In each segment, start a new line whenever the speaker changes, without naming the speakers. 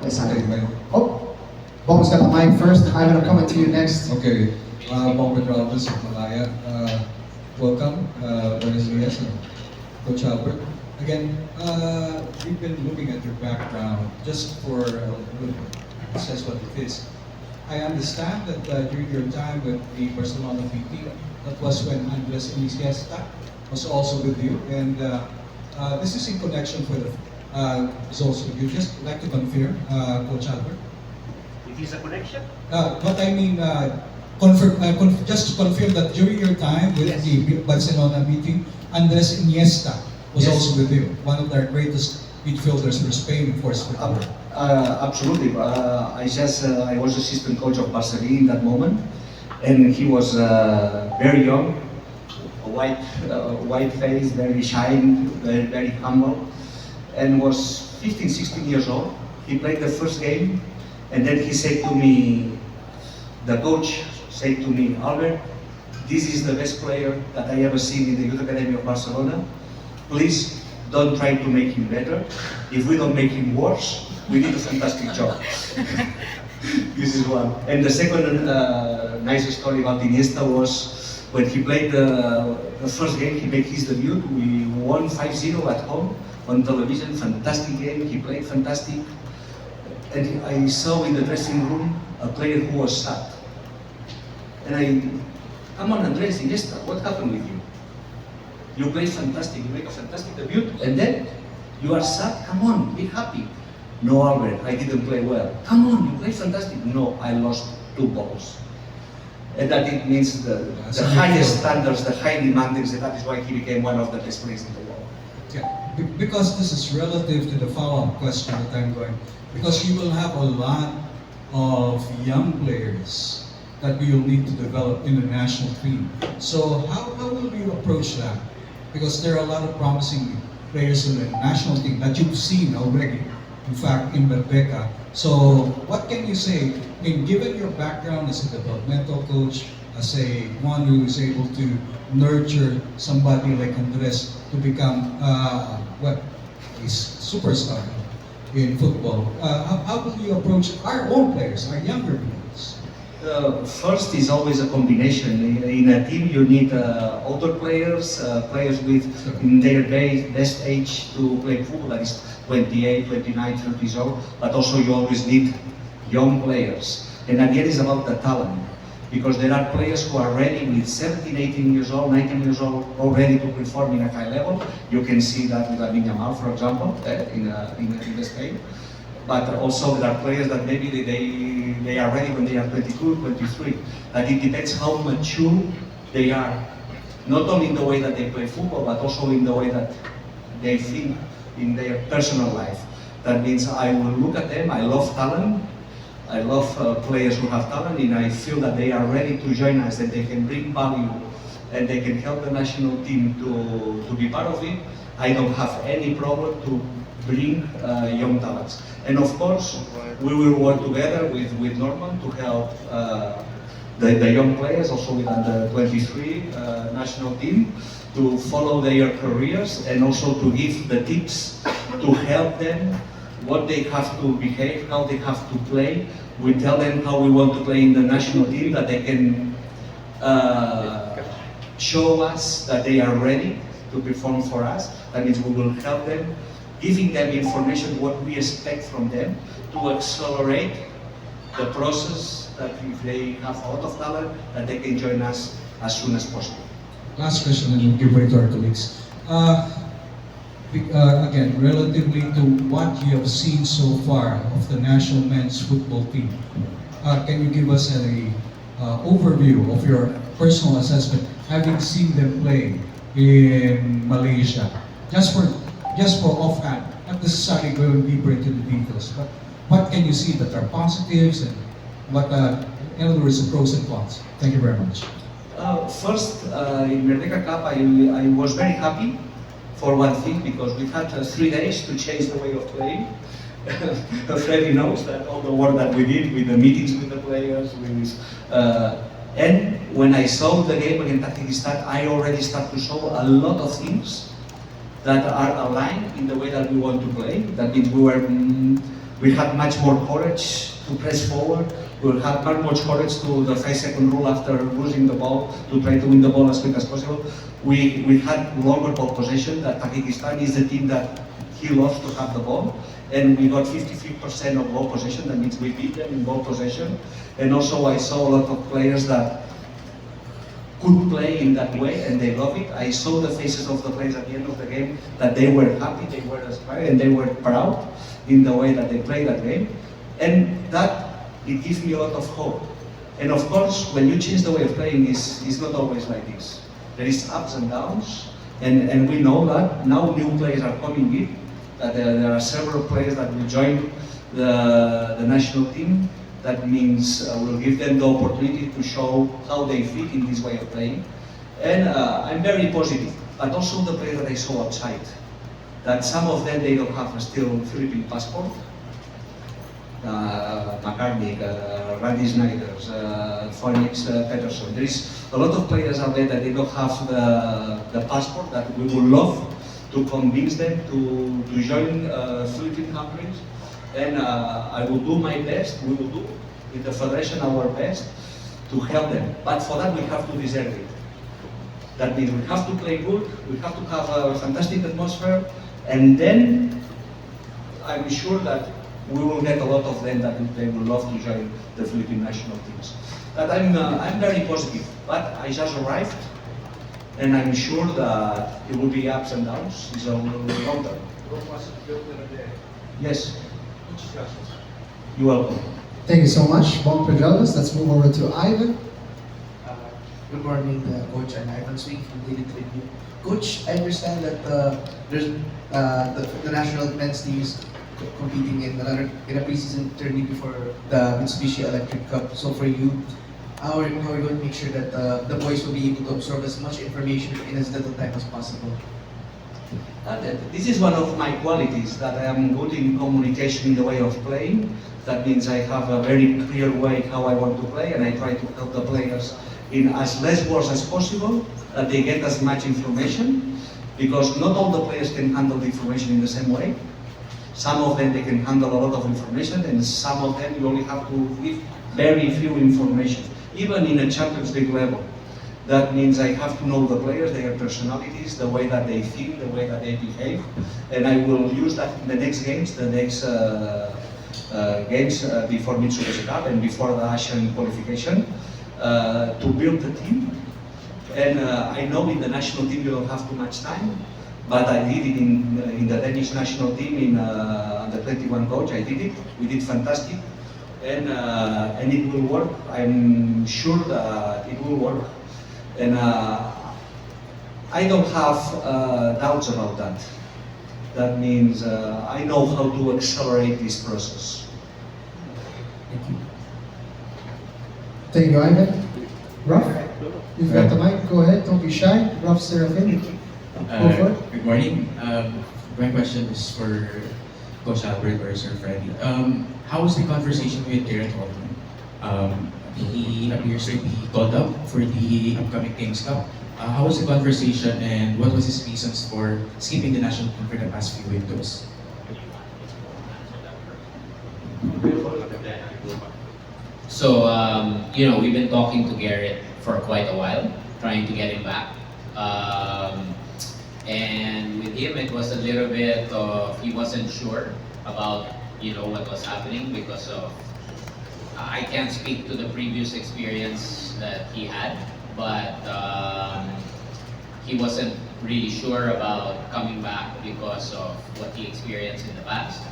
Yes,
Okay,
I. Oh, Bong's got the mic first. I'm gonna come to you next.
okay. Bong Pedralbes of Malaya. Welcome, Buenos Dias, and Coach Albert. Again, we've been looking at your background just for a little bit. Says what it is. I understand that during your time with the Barcelona PT, that was when Andres Iniesta was also with you, and this is in connection with results. Would you just like to confirm, Coach Albert?
It is a connection?
But I mean, just to confirm that during your time with
Yes.
the Barcelona meeting, Andres Iniesta was
Yes.
also with you, one of their greatest midfielders for Spain, of course.
Absolutely. I was assistant coach of Barcelona in that moment, and he was very young, white face, very shy, very humble, and was 15, 16 years old. He played the first game, and then he said to me, the coach said to me, Albert, this is the best player that I ever seen in the Youth Academy of Barcelona. Please don't try to make him better. If we don't make him worse, we did a fantastic job. This is one. And the second nice story about Iniesta was when he played the first game, he made his debut. We won 5-0 at home on television. Fantastic game. He played fantastic. And I saw in the dressing room a player who was sad. And come on, Andres Iniesta, what happened with you? You play fantastic, you make a fantastic debut, and then you are sad? Come on, be happy. No, Albert, I didn't play well. Come on, you play fantastic. No, I lost 2 balls. And that it means the highest standards, the high demandings, and that is why he became one of the best players in the world.
Yeah, because this is relative to the follow-up question that I'm going, because you will have a lot of young players that we will need to develop in the national team. So how will you approach that? Because there are a lot of promising players in the national team that you've seen already, in fact, in Berbeka. So what can you say, I mean, given your background as a developmental coach, as one who is able to nurture somebody like Andres to become a superstar in football, how will you approach our own players, our younger players?
First is always a combination. In a team, you need older players, players with in their best age to play football, that is 28, 29, 30 years old, but also you always need young players. And again, it's about the talent, because there are players who are ready with 17, 18 years old, 19 years old, already to perform in a high level. You can see that with Lamine Yamal, for example, in Spain. But also there are players that maybe they are ready when they are 22, 23. That it depends how mature they are, not only in the way that they play football, but also in the way that they think in their personal life. That means I will look at them. I love talent. I love players who have talent, and I feel that they are ready to join us, that they can bring value, and they can help the national team to be part of it. I don't have any problem to bring young talents. And of course, we will work together with Norman to help the young players, also with the 23 national team, to follow their careers and also to give the tips to help them what they have to behave, how they have to play. We tell them how we want to play in the national team, that they can show us that they are ready to perform for us. That means we will help them, giving them information what we expect from them to accelerate the process, that if they have a lot of talent, that they can join us as soon as possible.
Last question, and we'll give way to our colleagues. Again, relatively to what you have seen so far of the national men's football team, can you give us an overview of your personal assessment, having seen them play in Malaysia? Just for offhand, not necessarily going deeper into the details, but what can you see that are positives and what, in other words, the pros and cons? Thank you very much.
First, in Merdeka Cup, I was very happy for one thing, because we had 3 days to change the way of playing. Freddy knows that all the work that we did with the meetings with the players, and when I saw the game against Tajikistan, I already started to show a lot of things that are aligned in the way that we want to play. That means we were We had much more courage to press forward. We had much courage to the 5-second rule after losing the ball, to try to win the ball as quick as possible. We had longer ball possession. That Tajikistan is the team that he loves to have the ball. And we got 53% of ball possession. That means we beat them in ball possession. And also I saw a lot of players that could play in that way, and they love it. I saw the faces of the players at the end of the game that they were happy, they were inspired, and they were proud in the way that they played that game. And that, it gives me a lot of hope. And of course, when you change the way of playing, it's not always like this. There is ups and downs, and we know that now new players are coming in, that there are several players that will join the national team. That means we'll give them the opportunity to show how they fit in this way of playing. And I'm very positive, but also the players that I saw outside, that some of them, they don't have still Philippine passport. McCartney, Randy Snyder, Phoenix Peterson. There is a lot of players out there that they don't have the passport, that we would love to convince them to join Philippine countries. And I will do my best, we will do with the Federation our best to help them. But for that we have to deserve it. That means we have to play good, we have to have a fantastic atmosphere, and then I'm sure that we will get a lot of them that they will love to join the Philippine national teams. That I'm very positive, but I just arrived, and I'm sure that it will be ups and downs. It's a long term. Yes. You're welcome.
Thank you so much, Bong Pedrolas. Let's move over to Ivan.
Good morning, Coach. I'm Ivan Swing from Daily Tribune. Coach, I understand that there's the national men's team is competing in a preseason tourney before the Mitsubishi Electric Cup. So for you, how are you going to make sure that the boys will be able to absorb as much information in as little time as possible?
This is one of my qualities, that I am good in communication in the way of playing. That means I have a very clear way how I want to play, and I try to help the players in as less words as possible, that they get as much information, because not all the players can handle the information in the same way. Some of them, they can handle a lot of information, and some of them you only have to give very few information, even in a Champions League level. That means I have to know the players, their personalities, the way that they feel, the way that they behave, and I will use that in the next games, before Mitsubishi Cup and before the Asian qualification, to build the team. And I know in the national team you don't have too much time, but I did it in the Danish national team in the 21 coach. I did it. We did fantastic, and it will work. I'm sure that it will work. And I don't have doubts about that. That means I know how to accelerate this process.
Thank you.
Thank you, Ivan. Ruff, you've got the mic. Go ahead. Don't be shy. Ruff Serafin. Go for it.
Good morning. My question is for Coach Albert or Sir Freddy. How was the conversation with Garrett Holman? He appears to be called up for the upcoming Kings Cup. How was the conversation, and what was his reasons for skipping the national team for the past few windows?
So, we've been talking to Garrett for quite a while, trying to get him back. And with him, it was a little bit of, he wasn't sure about, what was happening because of, I can't speak to the previous experience that he had, but he wasn't really sure about coming back because of what he experienced in the past.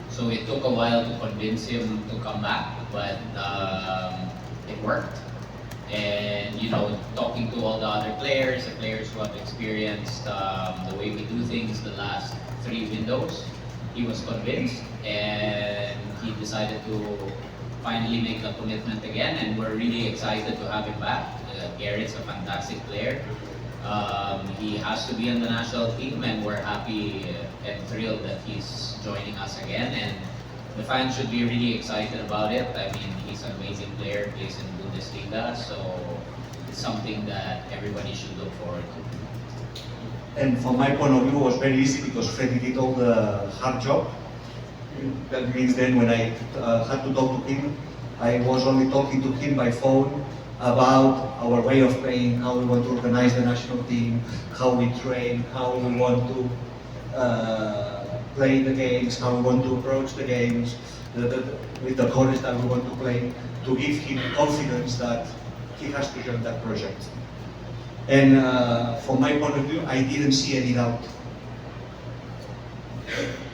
So it took a while to convince him to come back, but it worked. And talking to all the other players, the players who have experienced the way we do things the last 3 windows, he was convinced, and he decided to finally make the commitment again, and we're really excited to have him back. Garrett's a fantastic player. He has to be on the national team, and we're happy and thrilled that he's joining us again. And the fans should be really excited about it. I mean, he's an amazing player, plays in Bundesliga, so it's something that everybody should look forward to.
And from my point of view, it was very easy because Freddy did all the hard job. That means then when I had to talk to him, I was only talking to him by phone about our way of playing, how we want to organize the national team, how we train, how we want to play the games, how we want to approach the games, with the courage that we want to play, to give him confidence that he has to join that project. And from my point of view, I didn't see any doubt.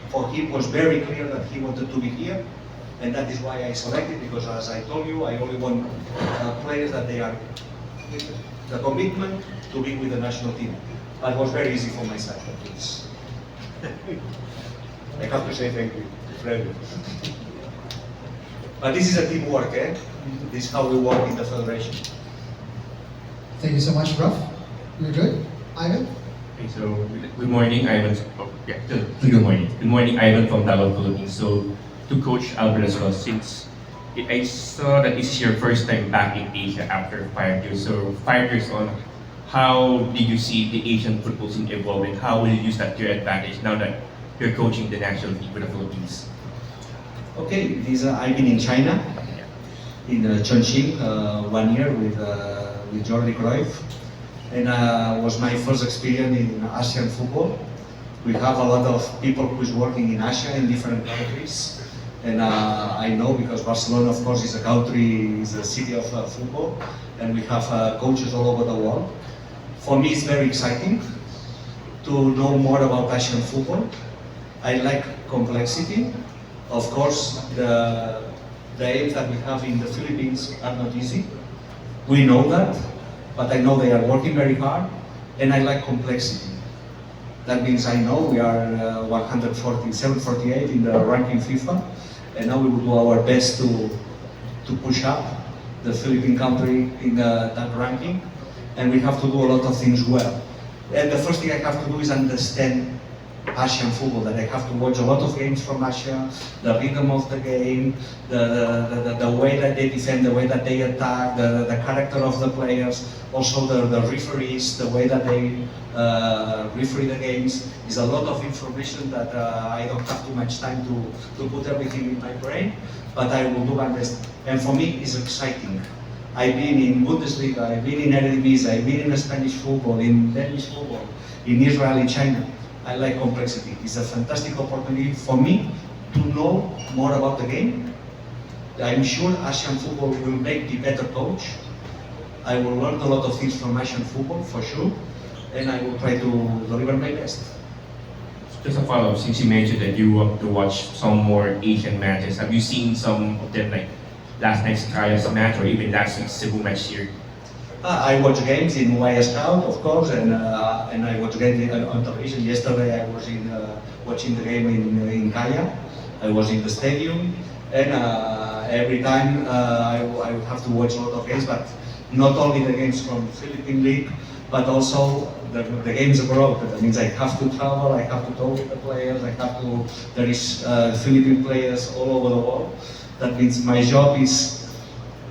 For him, it was very clear that he wanted to be here, and that is why I selected, because as I told you, I only want players that they are the commitment to be with the national team. But it was very easy for my side. I have to say thank you, Fred. But this is a teamwork, eh? This is how we work in the federation.
Thank you so much, Raf. You're good? Ivan?
Okay, so good morning, Ivan. Good morning. Good morning, Ivan from Dugout Philippines. So to Coach Albert as well, since I saw that this is your first time back in Asia after 5 years. So 5 years on, how did you see the Asian football scene evolve, and how will you use that to your advantage now that you're coaching the national team for the Philippines?
Okay, I've been in China, in Chongqing, 1 year with Jordi Cruyff, and was my first experience in Asian football. We have a lot of people who's working in Asia in different countries, and I know because Barcelona, of course, is a city of football, and we have coaches all over the world. For me, it's very exciting to know more about Asian football. I like complexity. Of course, the aims that we have in the Philippines are not easy. We know that, but I know they are working very hard, and I like complexity. That means I know we are 147-48 in the ranking FIFA, and now we will do our best to push up the Philippine country in that ranking, and we have to do a lot of things well. And the first thing I have to do is understand Asian football, that I have to watch a lot of games from Asia, the rhythm of the game, the way that they defend, the way that they attack, the character of the players, also the referees, the way that they referee the games. Is a lot of information that I don't have too much time to put everything in my brain, but I will do my best. And for me, it's exciting. I've been in Bundesliga, I've been in Eredivisie, I've been in Spanish football, in Danish football, in Israel, in China. I like complexity. It's a fantastic opportunity for me to know more about the game. I'm sure Asian football will make me better coach. I will learn a lot of things from Asian football, for sure, and I will try to deliver my best.
Just a follow-up, since you mentioned that you want to watch some more Asian matches, have you seen some of them, like last night's Kaya's match or even last week's Cebu match here?
I watch games in YS Scout, of course, and I watch games on television. Yesterday I was watching the game in Kaya. I was in the stadium, and every time I would have to watch a lot of games, but not only the games from Philippine League, but also the games abroad. That means I have to travel, I have to talk with the players, there is Philippine players all over the world. That means my job is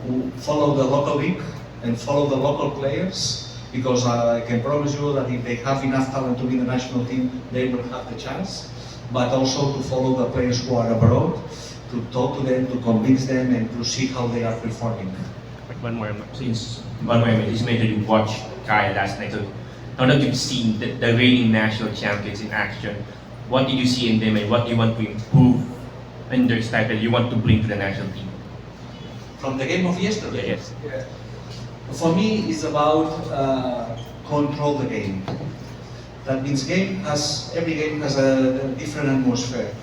to follow the local league and follow the local players, because I can promise you that if they have enough talent to be in the national team, they will have the chance. But also to follow the players who are abroad, to talk to them, to convince them, and to see how they are performing.
One more, since you mentioned you watched Kaya last night, so now that you've seen the reigning national champions in action, what did you see in them, and what do you want to improve in their style that you want to bring to the national team?
From the game of yesterday?
Yes.
For me, it's about control the game. That means every game has a different atmosphere.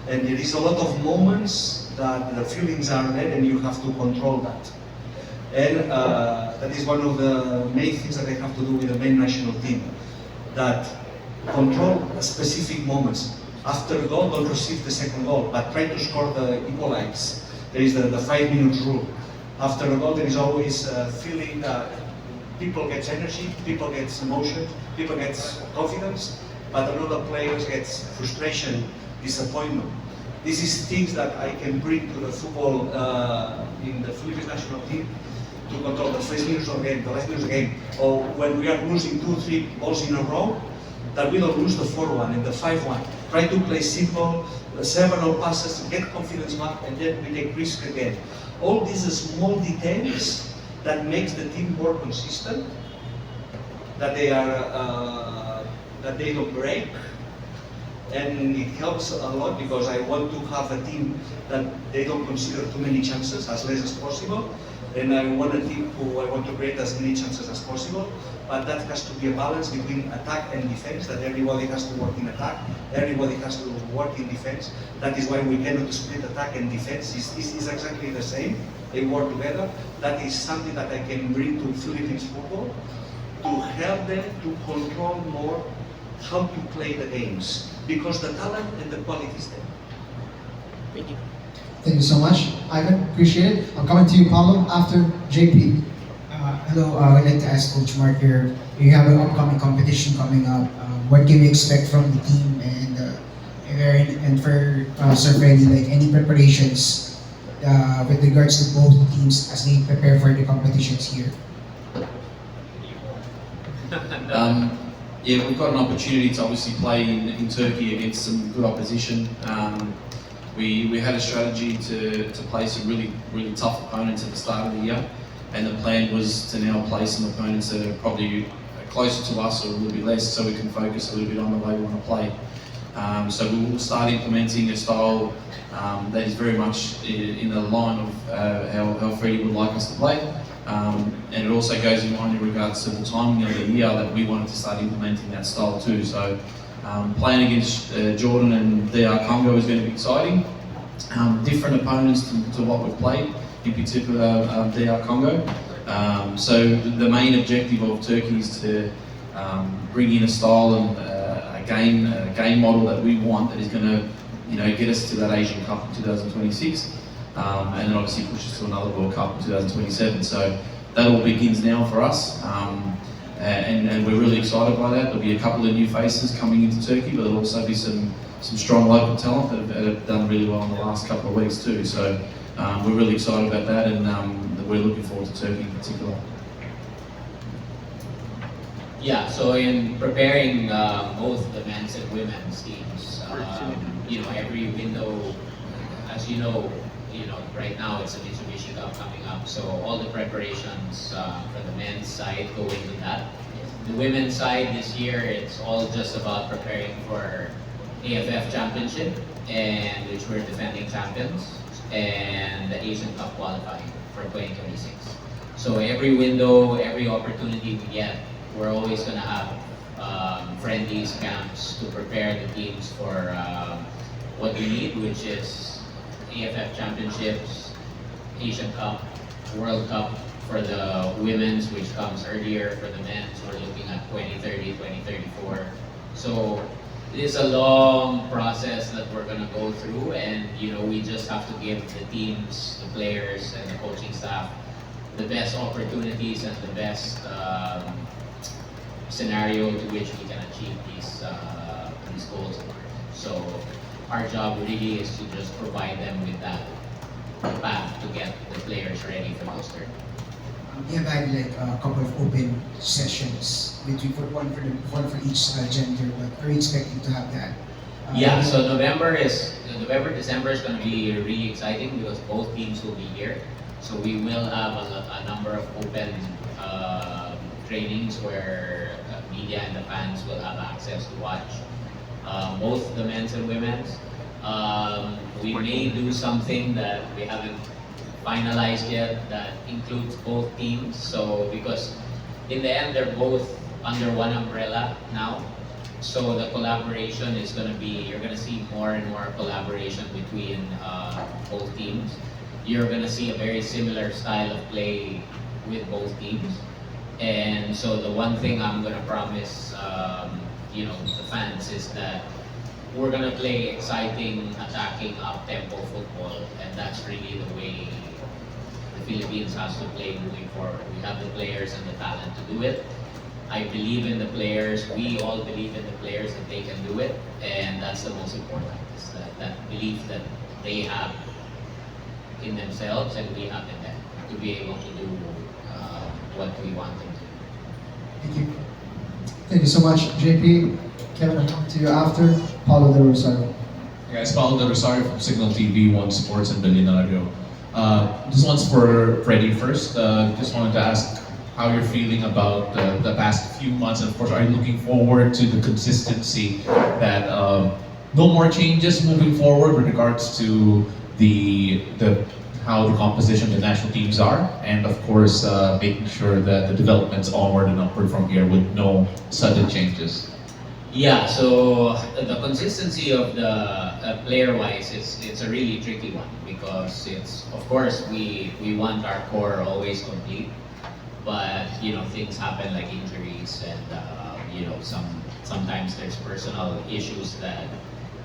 And there is a lot of moments that the feelings are there and you have to control that. And that is one of the main things that I have to do with the main national team. That control specific moments. After a goal, don't receive the second goal, but try to score the equalize. There is the 5-minute rule. After a goal, there is always a feeling that people get energy, people get emotion, people get confidence, but another players get frustration, disappointment. This is things that I can bring to the football in the Philippines national team to control the first minutes of the game, the last minutes of the game, or when we are losing 2-3 balls in a row, that we don't lose the 4-1 and the 5-1. try to play simple, several passes, get confidence back, and then we take risk again. All these small details that makes the team more consistent, that they don't break, and it helps a lot because I want to have a team that they don't consider too many chances, as less as possible, and I want a team who I want to create as many chances as possible, but that has to be a balance between attack and defense, that everybody has to work in attack, everybody has to work in defense. That is why we cannot split attack and defense. It's exactly the same. They work together. That is something that I can bring to Philippines football to help them to control more how to play the games, because the talent and the quality is there.
Thank you so much, Ivan. Appreciate it. I'm coming to you, Paulo, after JP.
Hello, I'd like to ask Coach Mark here. You have an upcoming competition coming up. What can we expect from the team? And for Sir Freddy, like any preparations with regards to both teams as they prepare for the competitions here?
Yeah, we've got an opportunity to obviously play in Turkey against some good opposition. We had a strategy to play some really tough opponents at the start of the year, and the plan was to now play some opponents that are probably closer to us or a little bit less, so we can focus a little bit on the way we want to play. So we will start implementing a style that is very much in the line of how Freddie would like us to play. And it also goes in line in regards to the timing of the year that we wanted to start implementing that style too. So playing against Jordan and DR Congo is going to be exciting. Different opponents to what we've played, in particular DR Congo. So the main objective of Turkey is to bring in a style and a game model that we want, that is going to get us to that Asian Cup in 2026. And then obviously push us to another World Cup in 2027. So that all begins now for us, and we're really excited by that. There'll be a couple of new faces coming into Turkey, but there'll also be some strong local talent that have done really well in the last couple of weeks too. So we're really excited about that, and we're looking forward to Turkey in particular.
Yeah, so in preparing both the men's and women's teams, every window, as you know, right now it's a Mitsubishi Cup coming up, so all the preparations for the men's side go into that. The women's side this year, it's all just about preparing for AFF Championship, and which we're defending champions, and the Asian Cup qualifying for 2026. So every window, every opportunity we get, we're always going to have friendlies, camps to prepare the teams for what we need, which is AFF Championships, Asian Cup, World Cup for the women's, which comes earlier. For the men's, we're looking at 2030, 2034. So it is a long process that we're going to go through, and we just have to give the teams, the players, and the coaching staff the best opportunities and the best scenario to which we can achieve these goals. So our job really is to just provide them with that path to get the players ready for those tournaments.
You have had like a couple of open sessions between one for each gender. But are you expecting to have that?
Yeah, so November, December is going to be really exciting because both teams will be here. So we will have a number of open trainings where media and the fans will have access to watch both the men's and women's. We may do something that we haven't finalized yet that includes both teams. So because in the end they're both under one umbrella now. So the collaboration is going to be, you're going to see more and more collaboration between both teams. You're going to see a very similar style of play with both teams. And so the one thing I'm going to promise the fans is that we're going to play exciting, attacking, up-tempo football, and that's really the way the Philippines has to play moving forward. We have the players and the talent to do it. I believe in the players, we all believe in the players that they can do it, and that's the most important, is that belief that they have in themselves and we have in them to be able to do what we want them to do.
Thank you. Thank you so much, JP. Kevin, I'll come to you after. Paulo De Rosario.
Guys, Paulo De Rosario from Signal TV, One Sports and Billionario. This one's for Freddie first. Just wanted to ask how you're feeling about the past few months, and of course, are you looking forward to the consistency that no more changes moving forward with regards to the how the composition of the national teams are, and of course, making sure that the development's onward and upward from here with no sudden changes.
Yeah, so the consistency of the player-wise, it's a really tricky one because it's, of course, we want our core always complete, but things happen like injuries and sometimes there's personal issues that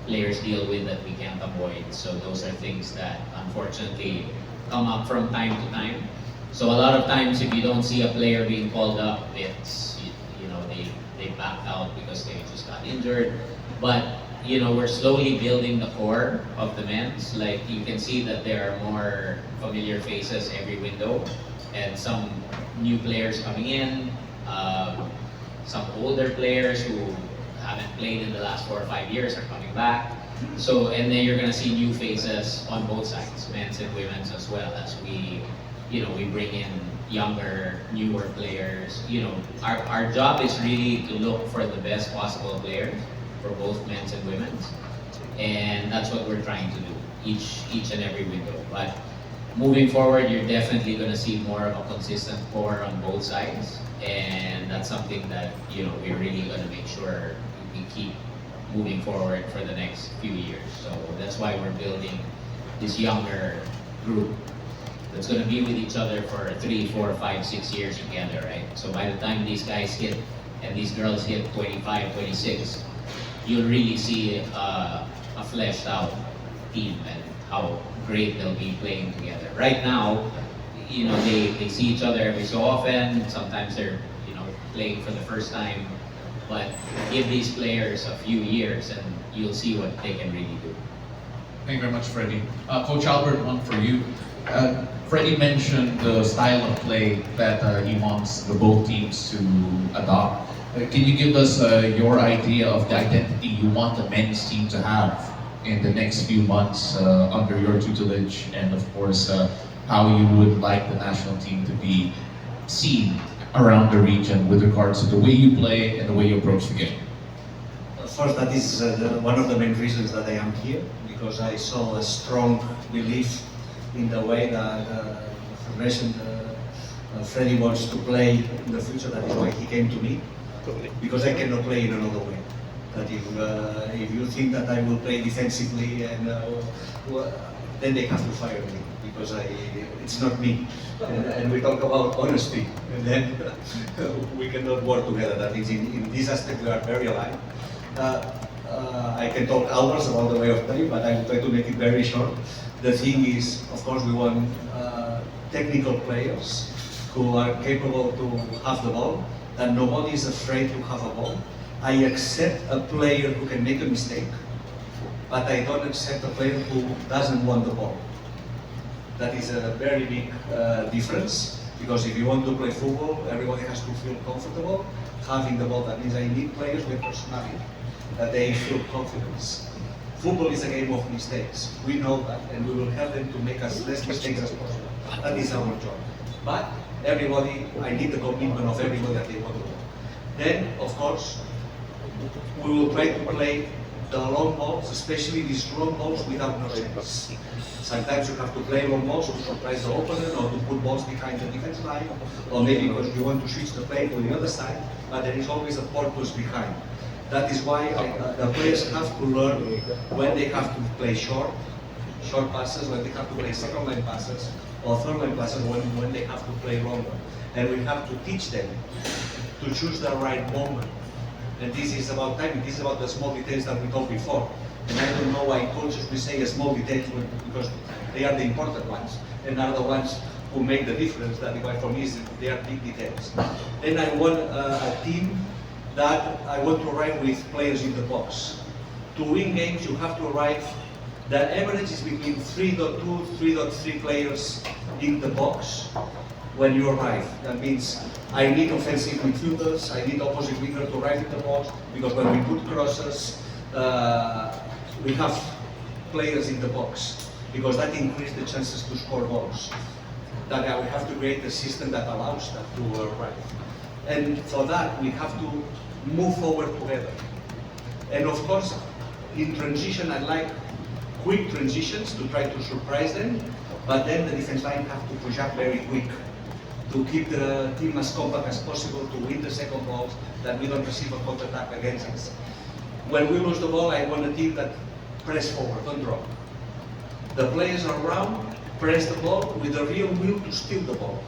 players deal with that we can't avoid. So those are things that unfortunately come up from time to time. So a lot of times if you don't see a player being called up, it's they backed out because they just got injured. But we're slowly building the core of the men's. Like you can see that there are more familiar faces every window, and some new players coming in, some older players who haven't played in the last 4 or 5 years are coming back. So, and then you're gonna see new faces on both sides, men's and women's, as well as we bring in younger, newer players. Our job is really to look for the best possible players for both men's and women's, and that's what we're trying to do each and every window. But moving forward, you're definitely going to see more of a consistent core on both sides, and that's something that we're really going to make sure we keep moving forward for the next few years. So that's why we're building this younger group that's going to be with each other for 3, 4, 5, 6 years together, right? So by the time these guys hit and these girls hit 25, 26, you'll really see a fleshed out team and how great they'll be playing together. Right now, they see each other every so often. Sometimes they're playing for the first time, but give these players a few years and you'll see what they can really do.
Thank you very much, Freddie. Coach Albert, one for you. Freddie mentioned the style of play that he wants the both teams to adopt. Can you give us your idea of the identity you want the men's team to have in the next few months under your tutelage, and of course how you would like the national team to be seen around the region with regards to the way you play and the way you approach the game?
First, that is one of the main reasons that I am here, because I saw a strong belief in the way that Federation Freddie wants to play in the future. That is why he came to me, because I cannot play in another way. That if you think that I will play defensively, and then they have to fire me, because it's not me. And we talk about honesty, and then we cannot work together. That is, in this aspect, we are very aligned. I can talk hours about the way of play, but I will try to make it very short. The thing is, of course, we want technical players who are capable to have the ball, and nobody is afraid to have a ball. I accept a player who can make a mistake, but I don't accept a player who doesn't want the ball. That is a very big difference, because if you want to play football, everybody has to feel comfortable having the ball. That means I need players with personality, that they feel confidence. Football is a game of mistakes. We know that, and we will help them to make as less mistakes as possible. That is our job. But everybody, I need the commitment of everybody that they want to do. Then, of course, we will try to play the long balls, especially these long balls without no chance. Sometimes you have to play long balls to surprise the opponent, or to put balls behind the defense line, or maybe because you want to switch the play to the other side, but there is always a purpose behind. That is why the players have to learn when they have to play short passes, when they have to play second line passes, or third line passes, when they have to play longer. And we have to teach them to choose the right moment. And this is about timing, this is about the small details that we talked before. And I don't know why coaches will say small details, because they are the important ones, and are the ones who make the difference. That is why for me they are big details. Then I want a team that I want to arrive with players in the box. To win games, you have to arrive, the average is between 3.2, 3.3 players in the box when you arrive. That means I need offensive midfielders, I need opposite winger to arrive in the box, because when we put crosses, we have players in the box, because that increases the chances to score goals. That we have to create a system that allows that to arrive. And for that, we have to move forward together. And of course, in transition, I like quick transitions to try to surprise them, but then the defense line have to push up very quick to keep the team as compact as possible, to win the second balls, that we don't receive a counter-attack against us. When we lose the ball, I want a team that press forward, don't drop. The players around press the ball with the real will to steal the ball,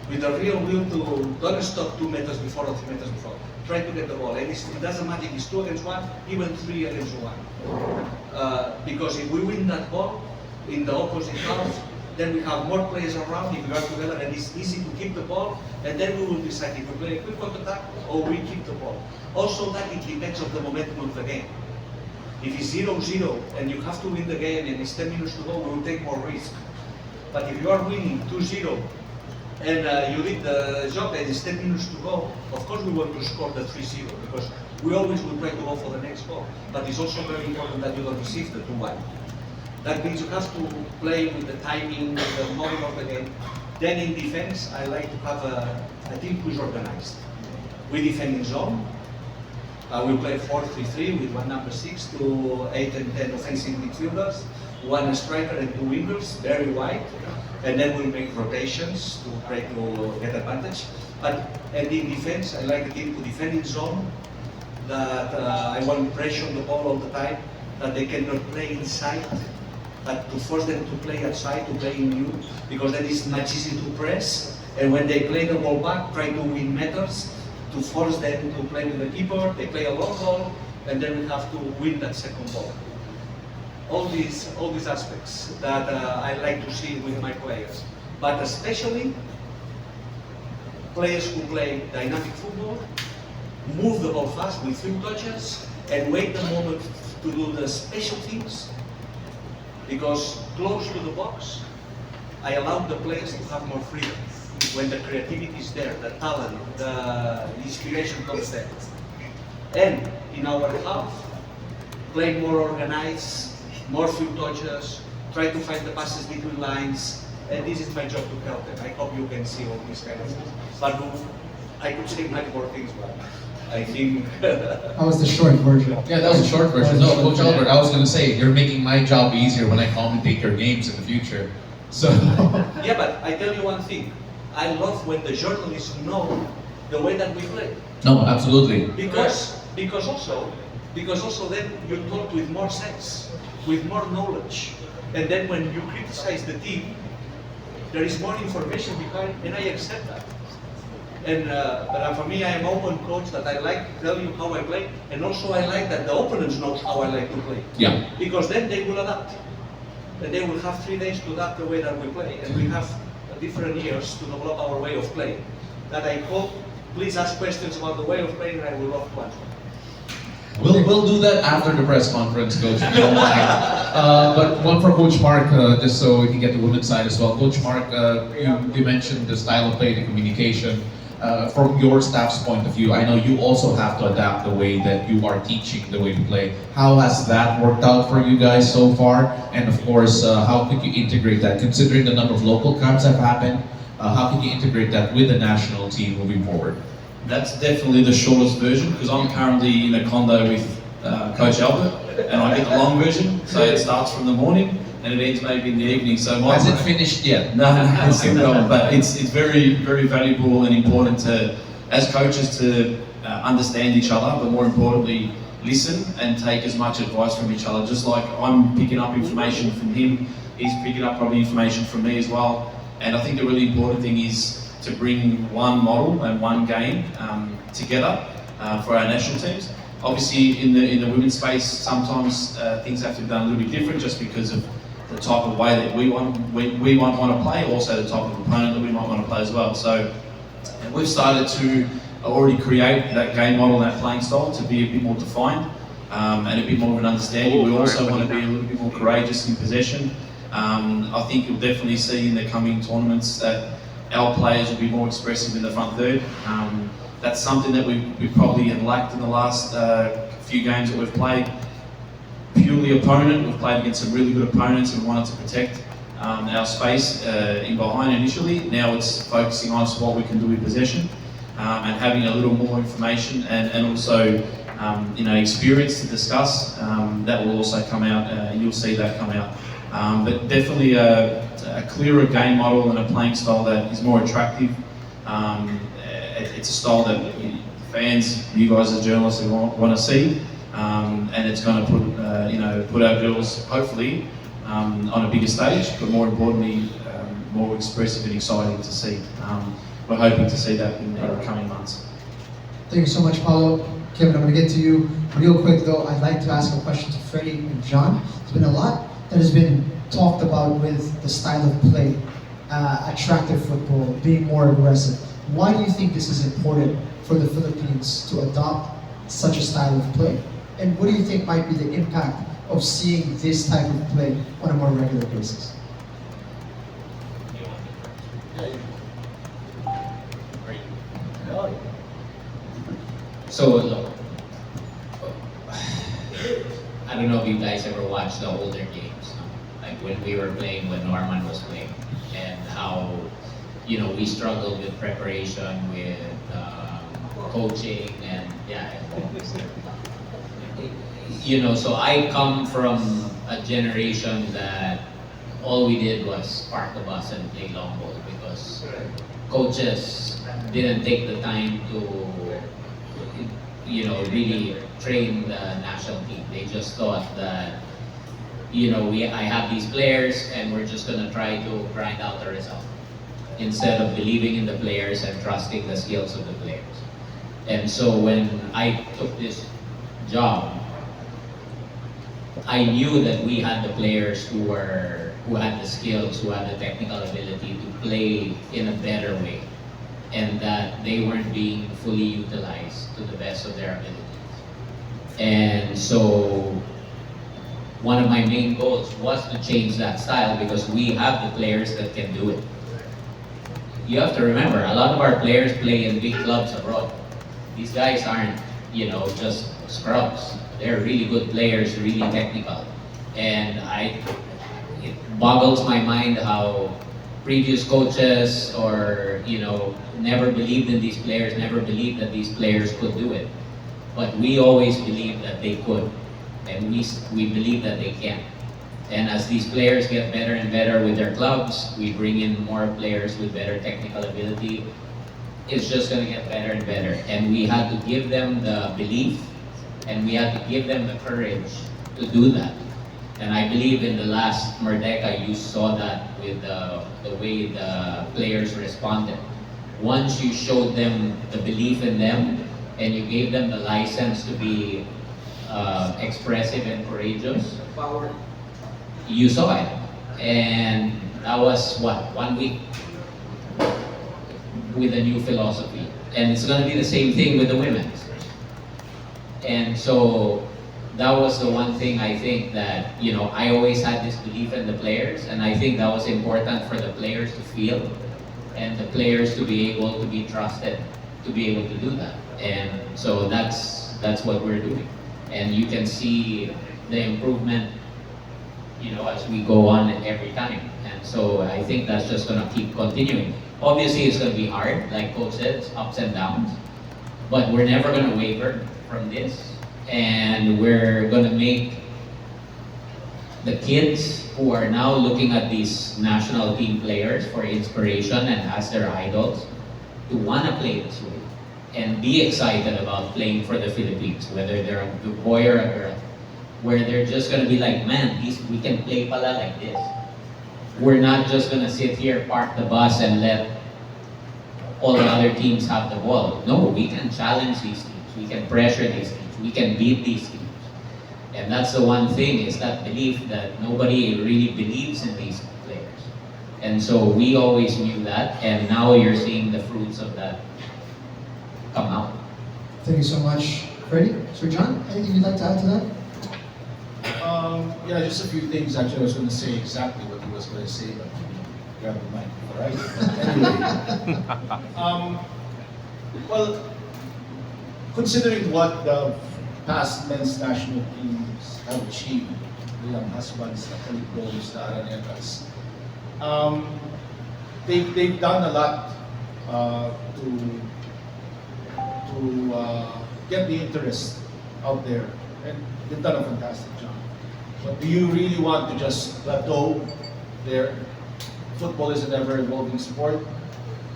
with the real will to don't stop 2 meters before or 3 meters before. Try to get the ball, and it doesn't matter if it's 2 against 1, even 3 against 1. Because if we win that ball in the opposite half, then we have more players around. If we are together, and it's easy to keep the ball, and then we will decide if we play a quick counter-attack or we keep the ball. Also, that it depends on the momentum of the game. If it's 0-0 and you have to win the game and it's 10 minutes to go, we will take more risk. But if you are winning 2-0 and you did the job and it's 10 minutes to go, of course we want to score the 3-0, because we always will try to go for the next goal. But it's also very important that you don't receive the 2-1. That means you have to play with the timing, with the moment of the game. Then in defense, I like to have a team who is organized. We defend in zone. We play 4-3-3 with one number 6 to 8 and 10 offensive midfielders, one striker and 2 wingers, very wide, and then we'll make rotations to try to get advantage. And in defense, I like the team to defend in zone, that I want pressure on the ball all the time, that they cannot play inside, but to force them to play outside, to play in you, because then it's much easier to press, and when they play the ball back, try to win meters, to force them to play with the keeper, they play a long ball, and then we have to win that second ball. All these aspects that I like to see with my players, but especially players who play dynamic football, move the ball fast with few touches, and wait the moment to do the special things, because close to the box, I allow the players to have more freedom. When the creativity is there, the talent, the inspiration comes there. And in our half, play more organized, more few touches, try to find the passes between lines, and this is my job to help them. I hope you can see all these kind of things. But I could say many more things, but I think...
That was the short version.
Yeah, that was a short version. No, Coach Albert, I was going to say, you're making my job easier when I commentate your games in the future. So...
Yeah, but I tell you one thing. I love when the journalists know the way that we play.
No, absolutely.
Because also then you talk with more sense, with more knowledge. And then when you criticize the team, there is more information behind, and I accept that. And but for me, I am open coach, that I like to tell you how I play, and also I like that the opponents know how I like to play.
Yeah.
Because then they will adapt. And they will have 3 days to adapt the way that we play. And we have different years to develop our way of playing. That I hope, please ask questions about the way of playing, and I will love to answer.
We'll do that after the press conference, Coach, if you don't mind. But one for Coach Mark, just so we can get the women's side as well. Coach Mark, you mentioned the style of play, the communication. From your staff's point of view, I know you also have to adapt the way that you are teaching the way to play. How has that worked out for you guys so far? And of course, how could you integrate that, considering the number of local camps have happened? How can you integrate that with the national team moving forward?
That's definitely the shortest version, because I'm currently in a condo with Coach Albert, and I get the long version, so it starts from the morning and it ends maybe in the evening. So
has it finished yet?
No, it's still going, but it's very, very valuable and important to, as coaches, to understand each other, but more importantly, listen and take as much advice from each other. Just like I'm picking up information from him, he's picking up probably information from me as well. And I think the really important thing is to bring one model and one game together for our national teams. Obviously, in the women's space, sometimes things have to be done a little bit different, just because of the type of way that we might want to play, also the type of opponent that we might want to play as well. So we've started to already create that game model and that playing style to be a bit more defined and a bit more of an understanding. We also want to be a little bit more courageous in possession. I think you'll definitely see in the coming tournaments that our players will be more expressive in the front third. That's something that we probably have lacked in the last few games that we've played. purely opponent. We've played against some really good opponents and wanted to protect our space in behind initially. Now it's focusing on what we can do with possession and having a little more information and also experience to discuss. That will also come out, and you'll see that come out. But definitely a clearer game model and a playing style that is more attractive. It's a style that fans, you guys as journalists, want to see, and it's going to put our girls hopefully on a bigger stage, but more importantly, more expressive and exciting to see. We're hoping to see that in the coming months.
Thank you so much, Paulo. Kevin, I'm going to get to you real quick though. I'd like to ask a question to Freddie and John. There's been a lot that has been talked about with the style of play, attractive football, being more aggressive. Why do you think this is important for the Philippines to adopt such a style of play? And what do you think might be the impact of seeing this type of play on a more regular basis?
So look, I don't know if you guys ever watched the older games, like when we were playing, when Norman was playing, and how we struggled with preparation, with coaching, and so I come from a generation that all we did was park the bus and play long ball because coaches didn't take the time to really train the national team. They just thought that I have these players and we're just gonna try to grind out the result instead of believing in the players and trusting the skills of the players. And so when I took this job, I knew that we had the players who had the skills, who had the technical ability to play in a better way, and that they weren't being fully utilized to the best of their abilities. And so one of my main goals was to change that style because we have the players that can do it. You have to remember, a lot of our players play in big clubs abroad. These guys aren't, just scrubs. They're really good players, really technical. And it boggles my mind how previous coaches or never believed in these players, never believed that these players could do it. But we always believed that they could, and we believe that they can. And as these players get better and better with their clubs, we bring in more players with better technical ability. It's just going to get better and better. And we had to give them the belief, and we had to give them the courage to do that. And I believe in the last Merdeka, you saw that with the way the players responded. Once you showed them the belief in them, and you gave them the license to be expressive and courageous, you saw it. And that was 1 week with a new philosophy. And it's going to be the same thing with the women. And so that was the one thing I think that, I always had this belief in the players, and I think that was important for the players to feel and the players to be able to be trusted to be able to do that. And so that's what we're doing. And you can see the improvement, as we go on every time. And so I think that's just going to keep continuing. Obviously, it's going to be hard, like Coach said, ups and downs. But we're never going to waver from this. And we're going to make the kids who are now looking at these national team players for inspiration and as their idols to want to play this way and be excited about playing for the Philippines, whether they're a boy or a girl, where they're just going to be like, man, we can play pala like this. We're not just going to sit here, park the bus, and let all the other teams have the ball. No, we can challenge these teams. We can pressure these teams. We can beat these teams. And that's the one thing, is that belief that nobody really believes in these players. And so we always knew that, and now you're seeing the fruits of that come out.
Thank you so much, Freddie. Sir John, anything you'd like to add to that?
Yeah, just a few things. Actually, I was going to say exactly what he was going to say, but grab the mic before I did. Anyway, well, considering what past men's national teams have achieved, the young husbands, the Philippines, the Aranetas. They've done a lot to get the interest out there, and they've done a fantastic job. But do you really want to just plateau there? Football is an ever-evolving sport.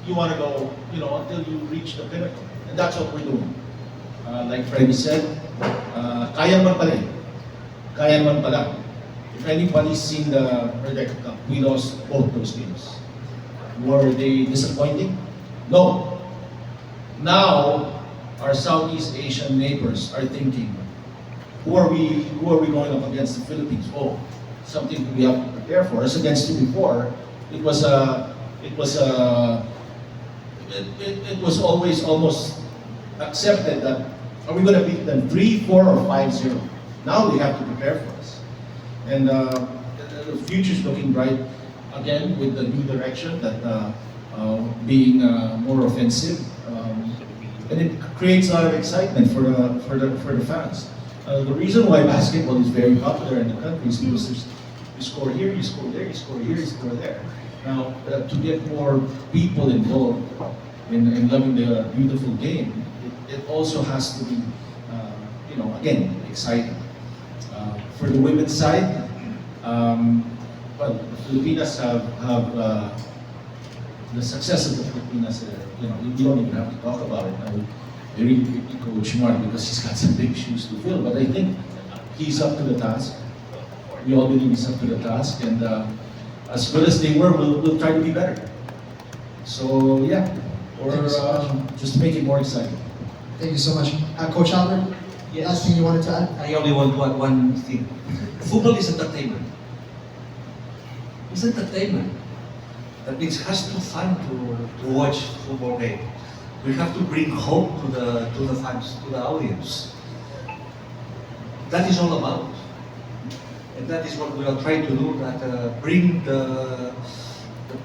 You want to go, until you reach the pinnacle, and that's what we're doing. Like Freddie said, kaya naman pala eh. Kaya naman pala. If anybody's seen the Merdeka Cup, we lost both those games. Were they disappointing? No. Now, our Southeast Asian neighbors are thinking, who are we going up against? The Philippines? Oh, something we have to prepare for. As against you before, it was always almost accepted that, are we going to beat them 3-4 or 5-0? Now they have to prepare for us. And the future's looking bright again with the new direction that being more offensive. And it creates a lot of excitement for the fans. The reason why basketball is very popular in the country is because you score here, you score there, you score here, you score there. Now, to get more people involved in loving the beautiful game, it also has to be, again, exciting. For the women's side, but the Filipinas have the success of the Filipinas. You don't even have to talk about it. I really pity Coach Mark because he's got some big shoes to fill. But I think he's up to the task. We all believe he's up to the task, and as good as they were, we'll try to be better. So yeah, or just to make it more exciting.
Thank you so much. Coach Albert, last thing you wanted to add?
I only want to add one thing. Football is entertainment. It's entertainment. That means it has to be fun to watch football game. We have to bring hope to the fans, to the audience. That is all about. And that is what we are trying to do, that bring the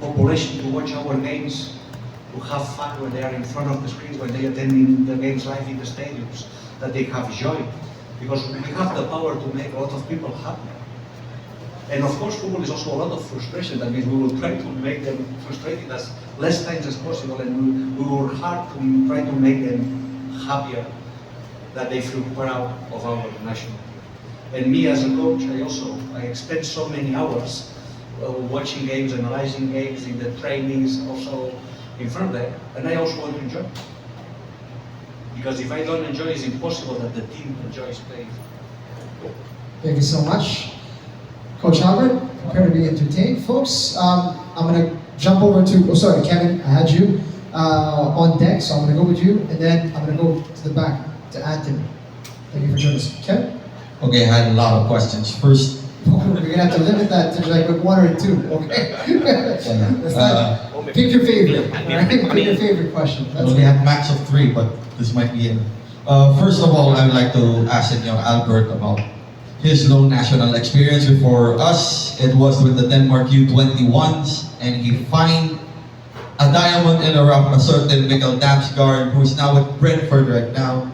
population to watch our games, to have fun when they are in front of the screens, when they are attending the games live in the stadiums, that they have joy. Because we have the power to make a lot of people happy. And of course, football is also a lot of frustration. That means we will try to make them frustrated as less times as possible, and we will hard to try to make them happier, that they feel proud of our national team. And me as a coach, I spend so many hours watching games, analyzing games, in the trainings, also in front there, and I also want to enjoy. Because if I don't enjoy, it's impossible that the team enjoys playing.
Thank you so much. Coach Albert, prepare to be entertained. Folks, I'm going to jump over to, Kevin, I had you on deck, so I'm going to go with you, and then I'm going to go to the back to Anthony. Thank you for joining us. Kevin?
Okay, I had a lot of questions. First,
we're going to have to limit that to like one or two, okay? Pick your favorite, all right? Pick your favorite question.
I only had max of 3, but this might be it. First of all, I would like to ask Albert about his low national experience. Before us, it was with the Denmark U21s, and he find a diamond in the rough, a certain Mikkel Damsgaard, who's now with Brentford right now.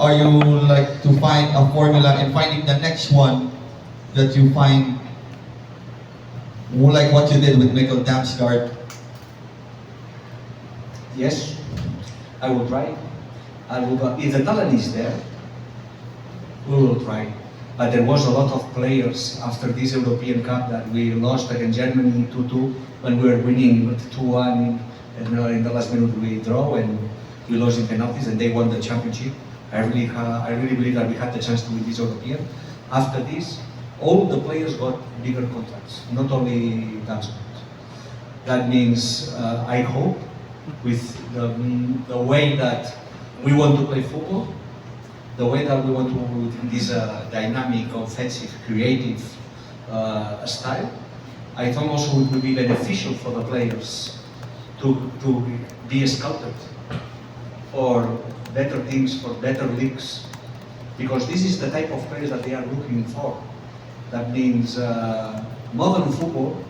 Are you like to find a formula in finding the next one that you find like what you did with Mikkel Damsgaard?
Yes, I will try. If the talent is there, we will try. But there was a lot of players after this European Cup that we lost against Germany 2-2 when we were winning 2-1, and in the last minute we draw and we lost in penalties and they won the championship. I really believe that we had the chance to win this European. After this, all the players got bigger contracts, not only Damsgaard. That means I hope with the way that we want to play football, the way that we want to with this dynamic, offensive, creative style, I thought also it would be beneficial for the players to be scouted for better things, for better leagues, because this is the type of players that they are looking for. That means modern football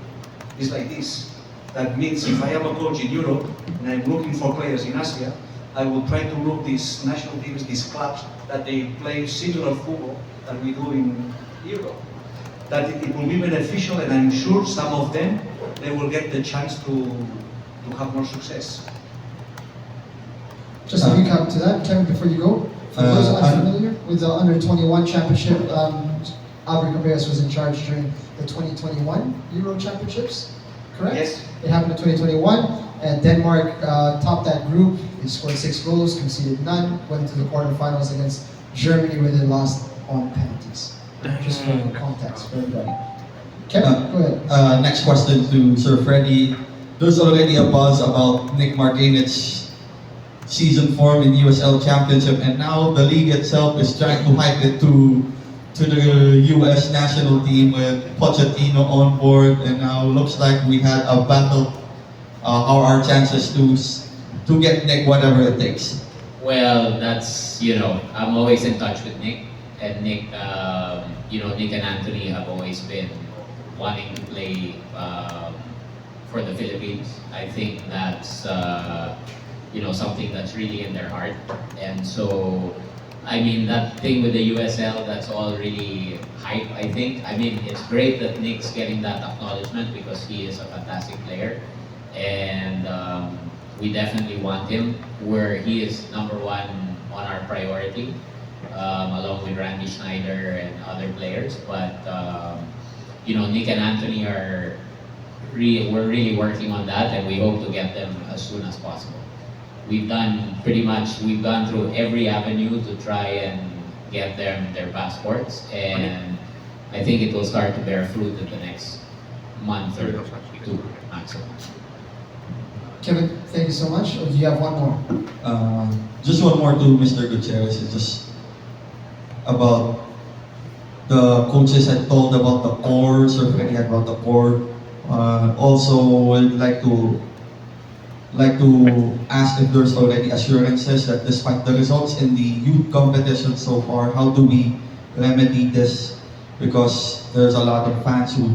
is like this. That means if I am a coach in Europe and I'm looking for players in Asia, I will try to look these national teams, these clubs, that they play similar football that we do in Europe. That it will be beneficial, and I'm sure some of them, they will get the chance to have more success.
Just to recap to that, Kevin, before you go, for those unfamiliar with the Under-21 Championship, Albert Cabeas was in charge during the 2021 Euro Championships, correct?
Yes.
It happened in 2021, and Denmark topped that group. They scored 6 goals, conceded none, went to the quarterfinals against Germany where they lost on penalties. Just for context for everybody. Kevin, go ahead.
Next question to Sir Freddy. There's already a buzz about Nick Marganic's season form in USL Championship, and now the league itself is trying to hype it to the US national team with Pochettino on board, and now looks like we had a battle. How are our chances to get Nick whatever it takes?
Well, that's, I'm always in touch with Nick, and Nick, Nick and Anthony have always been wanting to play for the Philippines. I think that's, something that's really in their heart. And so, that thing with the USL, that's all really hype, I think. It's great that Nick's getting that acknowledgement because he is a fantastic player. And we definitely want him where he is number one on our priority, along with Randy Schneider and other players. But, Nick and Anthony we're really working on that, and we hope to get them as soon as possible. We've gone through every avenue to try and get them their passports, and I think it will start to bear fruit in the next month or two maximum.
Kevin, thank you so much. Or do you have one more?
Just one more to Mr. Gutierrez. It's just about the coaches had told about the core, Sir Freddy had about the core. Also, would like to ask if there's already assurances that despite the results in the youth competition so far, how do we remedy this? Because there's a lot of fans who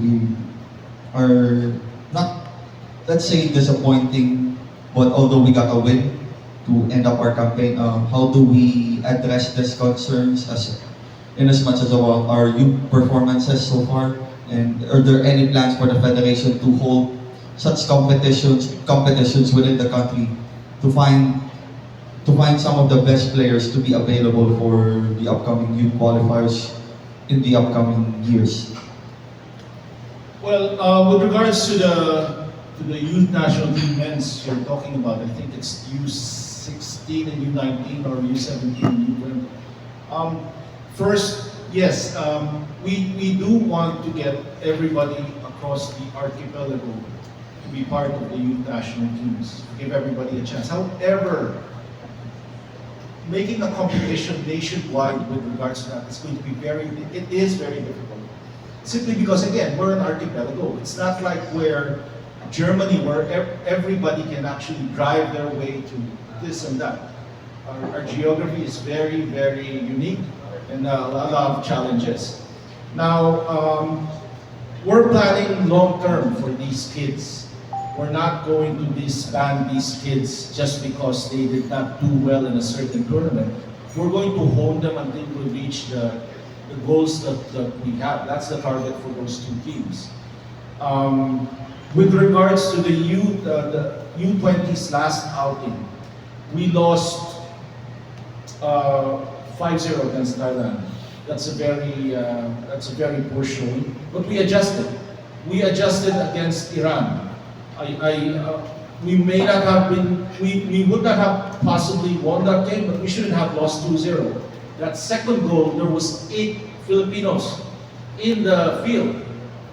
are not, let's say, disappointing, but although we got a win to end up our campaign, how do we address these concerns in as much as about our youth performances so far? And are there any plans for the federation to hold such competitions within the country to find some of the best players to be available for the upcoming youth qualifiers in the upcoming years?
Well, with regards to the youth national team men's you're talking about, I think it's U16 and U19 or U17 and U20. First, yes, we do want to get everybody across the archipelago to be part of the youth national teams, give everybody a chance. However, making a competition nationwide with regards to that is going to be it is very difficult. Simply because, again, we're an archipelago. It's not like where Germany, where everybody can actually drive their way to this and that. Our geography is very, very unique and a lot of challenges. Now, we're planning long term for these kids. We're not going to disband these kids just because they did not do well in a certain tournament. We're going to hone them until we reach the goals that we have. That's the target for those two teams. With regards to the U20's last outing, we lost 5-0 against Thailand. That's a very poor showing. But we adjusted. We adjusted against Iran. We may not have been. We would not have possibly won that game, but we shouldn't have lost 2-0. That second goal, there was 8 Filipinos in the field,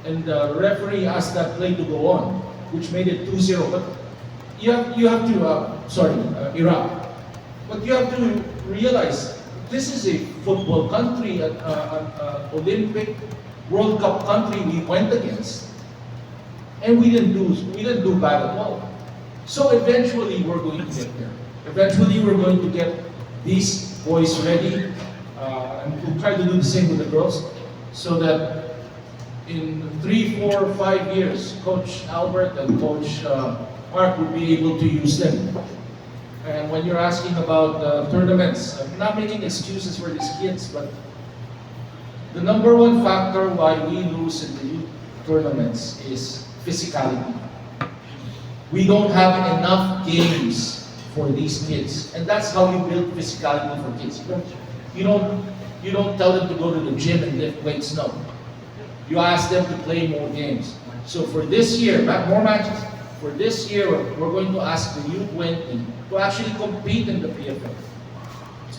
and the referee asked that play to go on, which made it 2-0. But you have to Iraq. But you have to realize this is a football country, an Olympic World Cup country we went against, and we didn't do bad at all. So eventually we're going to get there. Eventually we're going to get these boys ready, and we'll try to do the same with the girls, so that in 3, 4, 5 years, Coach Albert and Coach Mark will be able to use them And when you're asking about tournaments, I'm not making excuses for these kids, but the number one factor why we lose in the youth tournaments is physicality. We don't have enough games for these kids, and that's how you build physicality for kids. You don't tell them to go to the gym and lift weights. No, you ask them to play more games. So for this year, more matches. For this year, we're going to ask the U20 to actually compete in the PFF.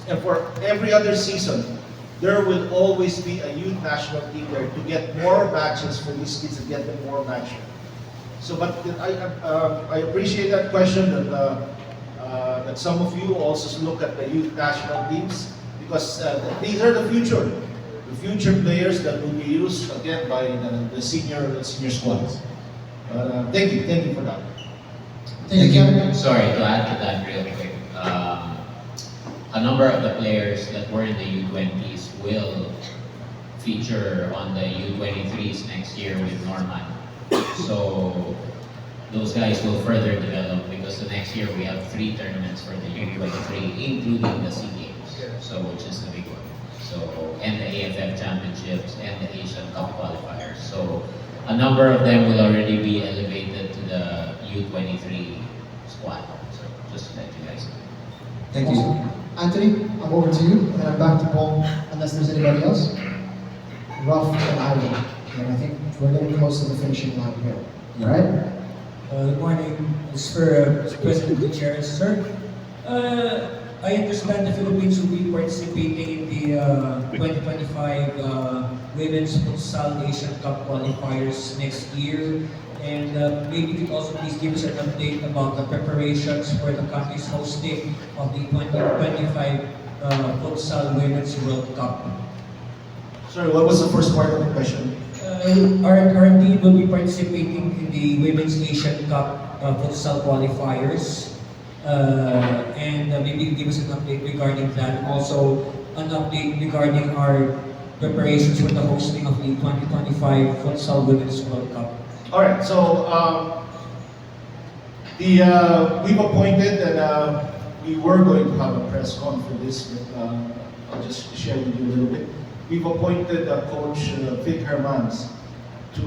And for every other season, there will always be a youth national team there to get more matches for these kids and get them more matches. So, but I appreciate that question that some of you also look at the youth national teams because these are the future players that will be used again by the senior squads. Thank you for that.
Thank you, Kevin.
Sorry, to add to that real quick. A number of the players that were in the U20s will feature on the U23s next year with Norman. So those guys will further develop because the next year we have 3 tournaments for the U23, including the SEA Games, so which is the big one. So and the AFF Championships and the Asian Cup qualifiers. So a number of them will already be elevated to the U23 squad. So just to let you guys know.
Thank you. Anthony, I'm over to you, and I'm back to Paul, unless there's anybody else. Ruff and Ivan. And I think we're getting close to the finishing line here. All right?
Good morning, Mr. President Gutierrez. Sir, I understand the Philippines will be participating in the 2025 Women's Futsal Asian Cup qualifiers next year. And maybe you could also please give us an update about the preparations for the country's hosting of the 2025 Futsal Women's World Cup.
Sorry, what was the first part of the question?
Our team will be participating in the Women's Asian Cup Futsal qualifiers. And maybe give us an update regarding that. And also an update regarding our preparations for the hosting of the 2025 Futsal Women's World Cup.
All right, so we've appointed, and we were going to have a press conference for this, but I'll just share with you a little bit. We've appointed Coach Vic Hermans to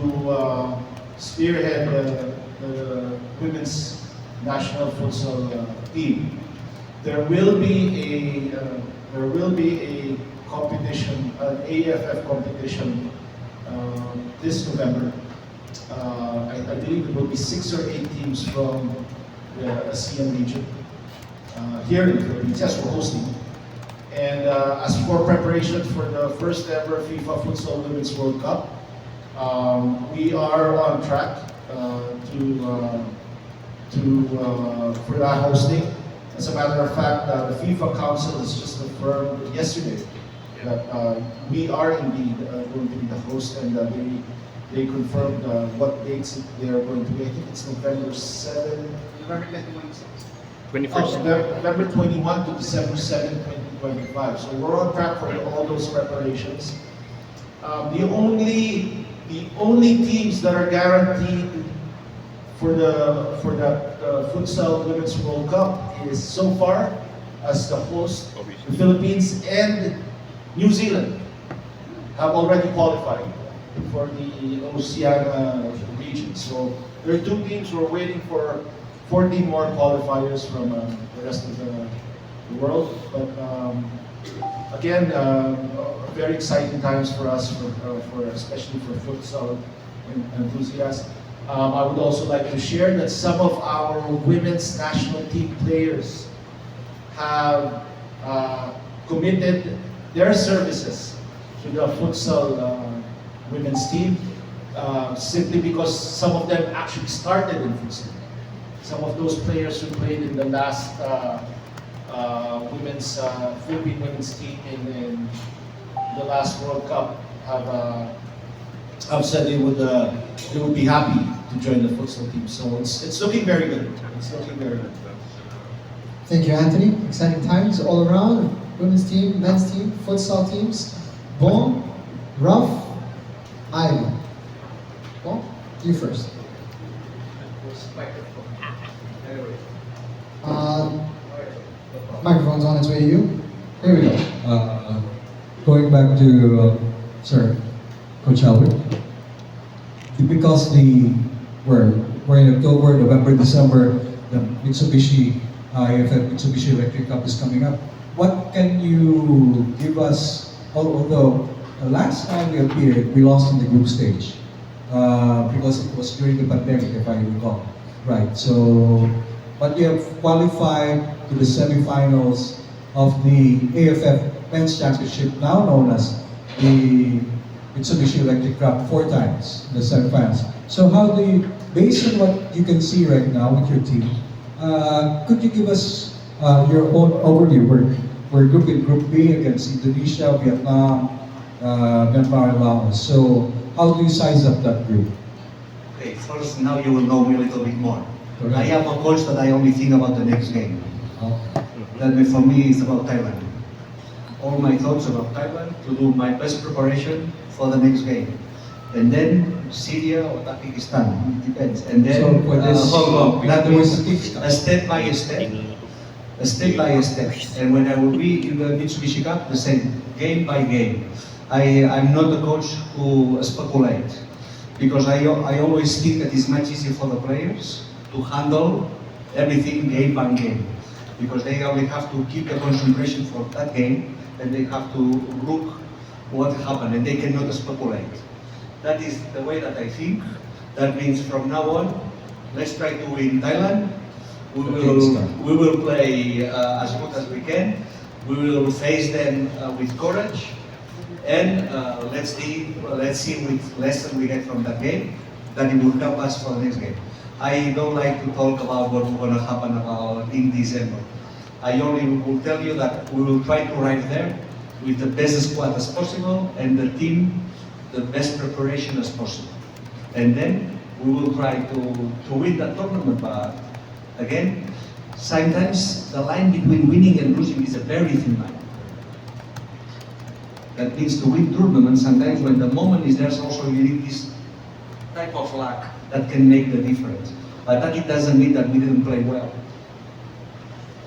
spearhead the women's national futsal team. There will be a competition, an AFF competition this November. I believe it will be 6 or 8 teams from the ASEAN region here in the Philippines. Yes, we're hosting. And as for preparation for the first ever FIFA Futsal Women's World Cup, we are on track for that hosting. As a matter of fact, the FIFA Council has just confirmed yesterday that we are indeed going to be the host, and they confirmed what dates they are going to be. I think it's November 7, November
21st.
November 21 to December 7, 2025. So we're on track for all those preparations. The only teams that are guaranteed for the Futsal Women's World Cup is so far as the host, the Philippines and New Zealand have already qualified for the Oceania region. So there are 2 teams. We're waiting for 14 more qualifiers from the rest of the world. But again, very exciting times for us, for especially for futsal enthusiasts. I would also like to share that some of our women's national team players have committed their services to the futsal women's team simply because some of them actually started in futsal. Some of those players who played in the last Philippine women's team in the last World Cup have said they would be happy to join the futsal team. So it's looking very good. It's looking very good.
Thank you, Anthony. Exciting times all around. Women's team, men's team, futsal teams. Bon, Ruff, Ivy. Bon, you first. Microphone's on its way to you. Here we go.
Going back to sir, Coach Albert, because we're in October, November, December, the Mitsubishi IFF Mitsubishi Electric Cup is coming up. What can you give us? Although the last time we appeared, we lost in the group stage because it was during the pandemic, if I recall. Right. So, but you have qualified to the semifinals of the AFF Men's Championship, now known as the Mitsubishi Electric Cup, 4 times in the semifinals. So how do you, based on what you can see right now with your team, could you give us your own overview? We're grouped in Group B against Indonesia, Vietnam, Myanmar, and Laos. So how do you size up that group?
Okay, first now you will know me a little bit more.
Correct.
I am a coach that I only think about the next game. That for me is about Thailand. All my thoughts about Thailand, to do my best preparation for the next game. And then Syria or Pakistan, it depends. And then
So for this,
Hong Kong. That means
Olympics,
a step by step. A step by step. And when I will be in the Mitsubishi Cup, the same, game by game. I'm not a coach who speculate, because I always think that it's much easier for the players to handle everything game by game, because they only have to keep the concentration for that game, and they have to look what happened, and they cannot speculate. That is the way that I think. That means from now on, let's try to win Thailand. We will play as good as we can. We will face them with courage, and let's see with lesson we get from that game, that it will help us for the next game. I don't like to talk about what will gonna happen about in December. I only will tell you that we will try to arrive there with the best squad as possible and the team the best preparation as possible. And then we will try to win that tournament. But again, sometimes the line between winning and losing is a very thin line. That means to win tournaments, sometimes when the moment is there, also you need this type of luck that can make the difference. But that it doesn't mean that we didn't play well.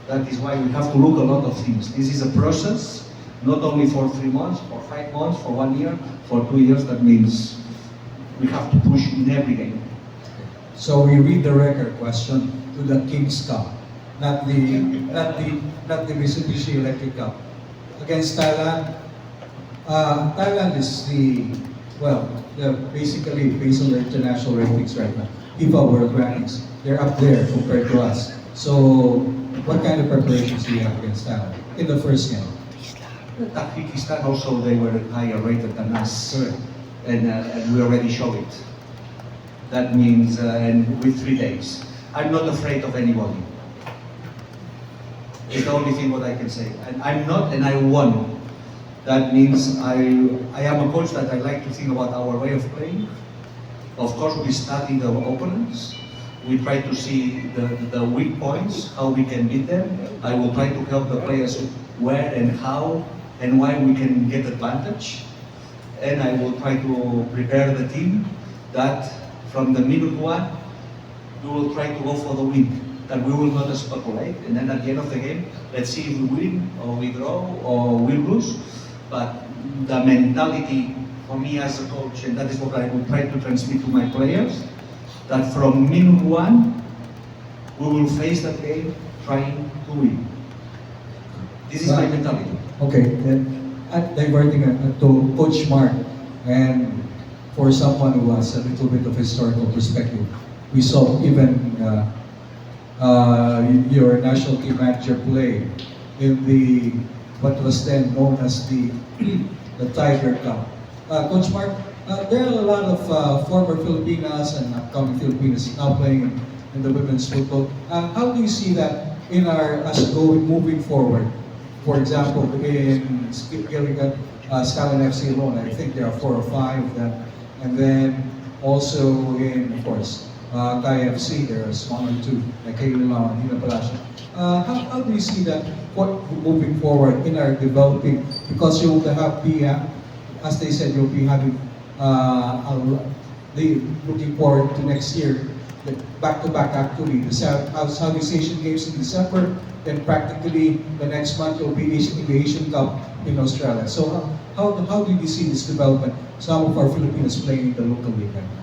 That is why we have to look a lot of things. This is a process, not only for 3 months, for 5 months, for 1 year, for 2 years. That means we have to push in every game.
So we read the record question to the King's Cup, not the Mitsubishi Electric Cup. Against Thailand, Thailand is basically based on the international ratings right now, FIFA World Rankings. They're up there compared to us. So what kind of preparations do you have against Thailand in the first game?
Pakistan also, they were higher rated than us.
Correct.
And we already show it. That means, and with 3 days. I'm not afraid of anybody. It's the only thing what I can say. And I'm not, and I won. That means I am a coach that I like to think about our way of playing. Of course, we study the opponents. We try to see the weak points, how we can beat them. I will try to help the players where and how and why we can get advantage. And I will try to prepare the team that from the minute 1, we will try to go for the win. That we will not speculate. And then at the end of the game, let's see if we win or we draw or we lose. But the mentality for me as a coach, and that is what I will try to transmit to my players, that from minute 1, we will face that game trying to win. This is my mentality.
Okay, then diverting to Coach Mark, and for someone who has a little bit of historical perspective, we saw even your national team manager play in the what was then known as the Tiger Cup. Coach Mark, there are a lot of former Filipinas and upcoming Filipinas now playing in the women's football. How do you see that in moving forward? For example, in Skip Gilligan, Stalin FC alone, I think there are 4 or 5 of them. And then also in, of course, Thai FC, there are 1 or 2, like Kaylin Lau and Hina Palacio. How do you see that moving forward in our developing? Because you will have as they said, you'll be having looking forward to next year back-to-back actually. The Southeast Asian Games in December, then practically the next month will be the Asian Cup in Australia. So how do you see this development? Some of our Filipinos playing in the local league right now.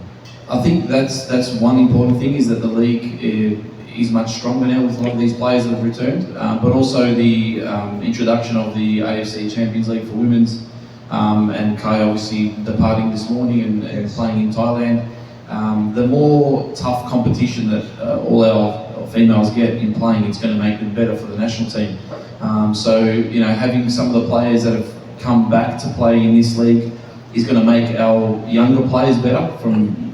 I think that's one important thing, is that the league is much stronger now with a lot of these players that have returned, but also the introduction of the AFC Champions League for women's, and Kai obviously departing this morning and playing in Thailand. The more tough competition that all our females get in playing, it's going to make them better for the national team. So, you know, having some of the players that have come back to play in this league is going to make our younger players better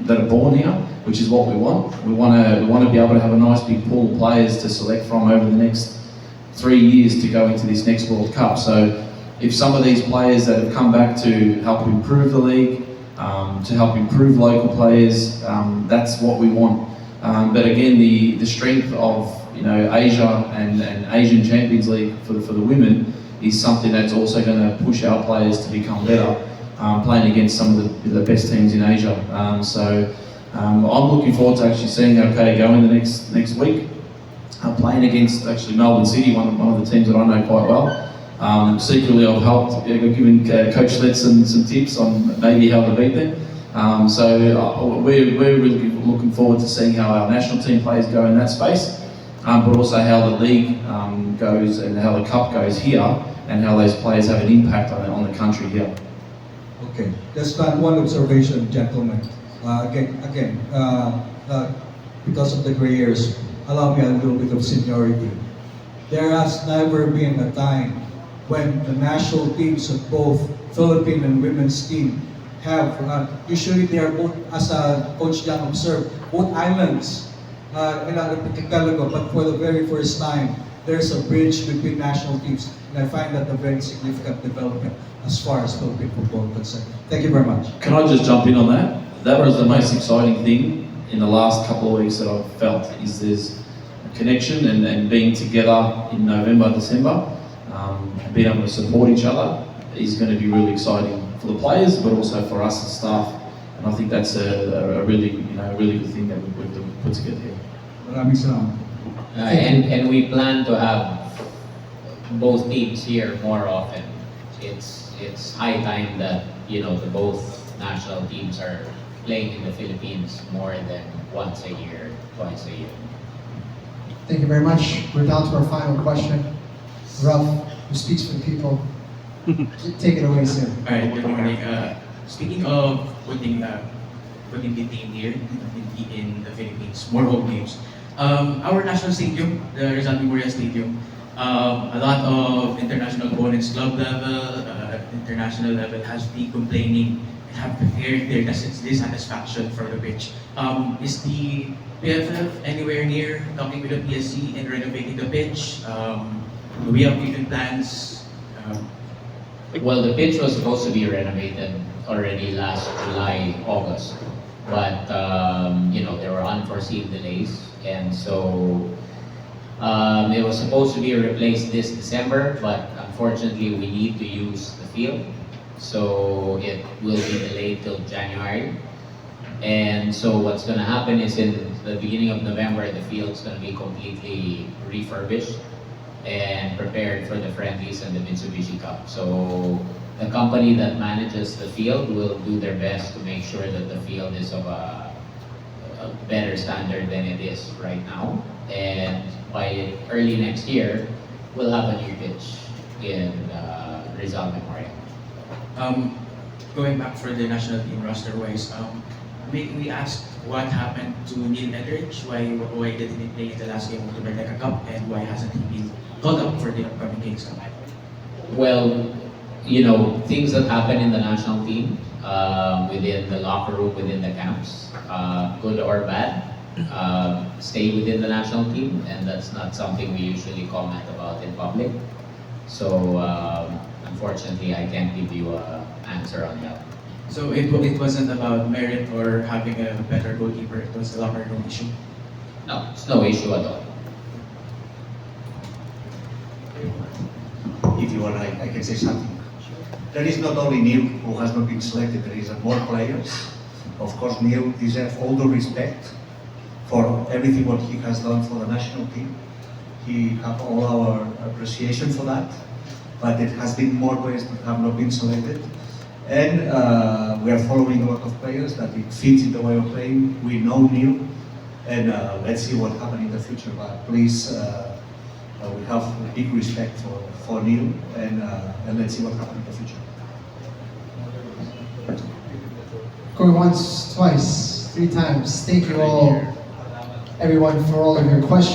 that are born here, which is what we want. We want to be able to have a nice big pool of players to select from over the next 3 years to go into this next World Cup. So if some of these players that have come back to help improve the league, to help improve local players, that's what we want. But again, the strength of Asia and Asian Champions League for the women is something that's also going to push our players to become better, playing against some of the best teams in Asia. So I'm looking forward to actually seeing how Kay go in the next week. Playing against actually Melbourne City, one of the teams that I know quite well. Secretly, I've helped, given Coach Let some tips on maybe how to beat them. So we're really looking forward to seeing how our national team players go in that space, but also how the league goes and how the cup goes here, and how those players have an impact on the country here.
Okay, just one observation, gentlemen. Because of the gray hairs, allow me a little bit of seniority. There has never been a time when the national teams of both Philippine and women's team have, usually they are both, as Coach Jan observed, both islands in an archipelago, but for the very first time, there's a bridge between national teams, and I find that a very significant development as far as Philippine football is concerned. Thank you very much.
Can I just jump in on that? That was the most exciting thing in the last couple of weeks that I've felt, is there's a connection and being together in November, December, and being able to support each other is going to be really exciting for the players, but also for us as staff. And I think that's a really good thing that we've put together here.
And we plan to have both teams here more often. It's high time that the both national teams are playing in the Philippines more than once a year, twice a year.
Thank you very much. We're down to our final question. Ralph, who speaks for the people, take it away, sir.
All right, good morning. Speaking of putting the team here in the Philippines, more home games. Our national stadium, the Rizal Memorial Stadium, a lot of international opponents, club level, international level, has been complaining and have prepared their dissatisfaction for the pitch. Is the PFF anywhere near talking with the PSC and renovating the pitch? Do we have even plans?
Well, the pitch was supposed to be renovated already last July, August, but there were unforeseen delays, and so it was supposed to be replaced this December, but unfortunately we need to use the field, so it will be delayed till January. And so what's going to happen is in the beginning of November, the field's going to be completely refurbished and prepared for the friendlies and the Mitsubishi Cup. So the company that manages the field will do their best to make sure that the field is of a better standard than it is right now. And by early next year, we'll have a new pitch in Rizal Memorial.
Going back for the national team roster-wise, we asked what happened to Neil Edridge, why didn't he play in the last game of the Merdeka Cup, and why hasn't he been called up for the upcoming Kings Cup?
Well, things that happen in the national team, within the locker room, within the camps, good or bad, stay within the national team, and that's not something we usually comment about in public. So unfortunately, I can't give you an answer on that.
So it wasn't about merit or having a better goalkeeper, it was a locker room issue?
No, it's no issue at all.
If you want, I can say something. There is not only Neil who has not been selected, there is more players. Of course, Neil deserves all the respect for everything what he has done for the national team. He have all our appreciation for that, but it has been more players that have not been selected. And we are following a lot of players that it fits in the way of playing. We know Neil, and let's see what happens in the future. But please, we have big respect for Neil, and let's see what happens in the future.
Going once, twice, 3 times. Thank you all, everyone, for all of your questions.